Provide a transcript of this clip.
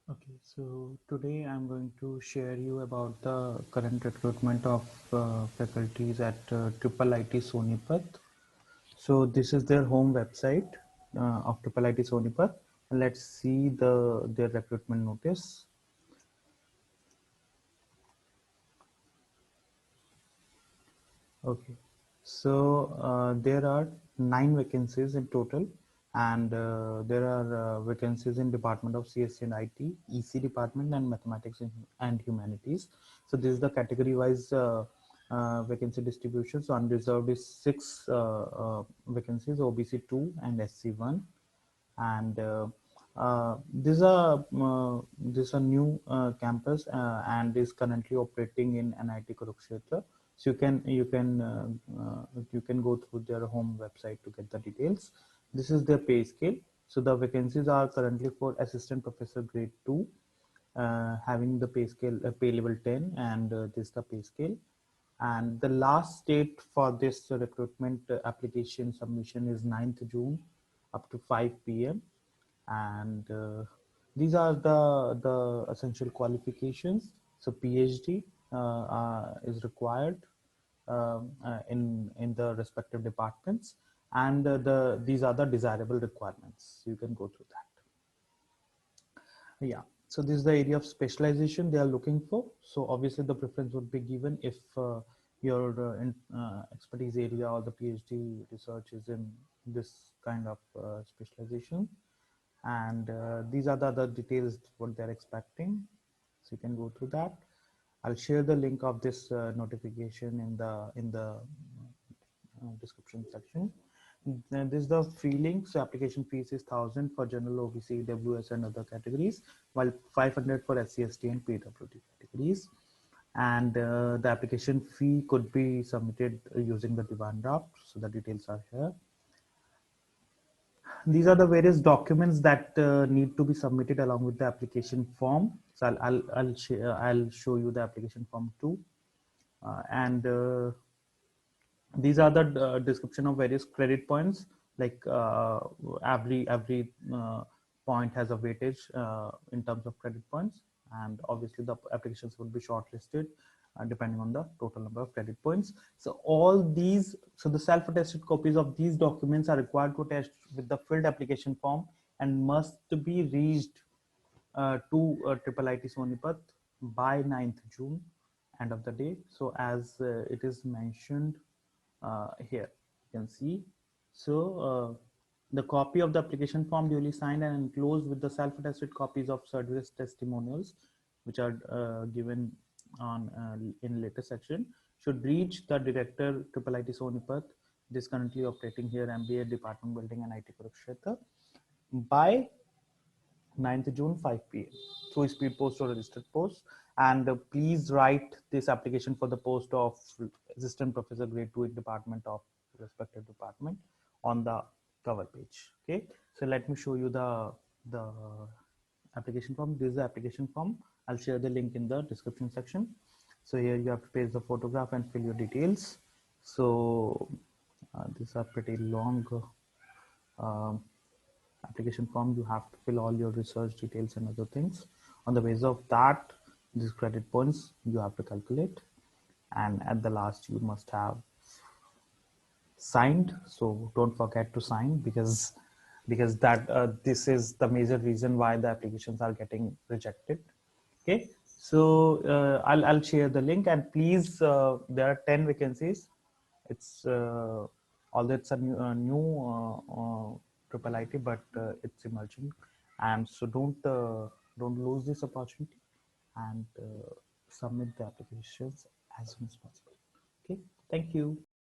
Okay, so today I'm going to share you about the current recruitment of faculties at Triple IT Sonipat. So this is their home website of Triple IT Sonipat. Let's see their recruitment notice. Okay, so there are 9 vacancies in total, and there are vacancies in Department of CSC and IT, EC department, and Mathematics and Humanities. So this is the category-wise vacancy distribution. So unreserved is 6 vacancies, OBC 2 and SC 1, and this is a new campus and is currently operating in NIT Kurukshetra. So you can go through their home website to get the details. This is their pay scale. So the vacancies are currently for assistant professor grade 2, having the pay scale pay level 10, and this is the pay scale. And the last date for this recruitment application submission is 9th June up to 5 p.m. And these are the essential qualifications. So PhD is required in the respective departments, and these are the desirable requirements. You can go through that. Yeah. So this is the area of specialization they are looking for. So obviously the preference would be given if your expertise area or the PhD research is in this kind of specialization. And these are the other details what they're expecting. So you can go through that. I'll share the link of this notification in the description section. Then this is the fee link. So application fees is 1,000 for general OBC, WS, and other categories, while 500 for SCST and PWD categories. And the application fee could be submitted using the Divan draft. So the details are here. These are the various documents that need to be submitted along with the application form. So I'll show you the application form too, and these are the description of various credit points. Like every point has a weightage in terms of credit points, and obviously the applications will be shortlisted depending on the total number of credit points. So all these, so the self-attested copies of these documents are required to attest with the filled application form and must be reached to Triple IT Sonipat by 9th June, end of the day. So as it is mentioned here, you can see. So the copy of the application form duly signed and enclosed with the self-attested copies of service testimonials, which are given on in later section, should reach the director Triple IT Sonipat. This is currently operating here, MBA Department Building and IT Kurukshetra, by 9th June 5 p.m. through speed post or registered post. And please write this application for the post of assistant professor grade 2 in department of respective department on the cover page. Okay, so let me show you the application form. This is the application form. I'll share the link in the description section. So here you have to paste the photograph and fill your details. So these are pretty long um, application form. You have to fill all your research details and other things. On the basis of that, these credit points you have to calculate, and at the last you must have signed. So don't forget to sign, because that this is the major reason why the applications are getting rejected. Okay, so I'll share the link, and please there are 10 vacancies. It's although it's a new triple IT, but it's emerging, and so don't lose this opportunity, and submit the applications as soon as possible. Okay, thank you.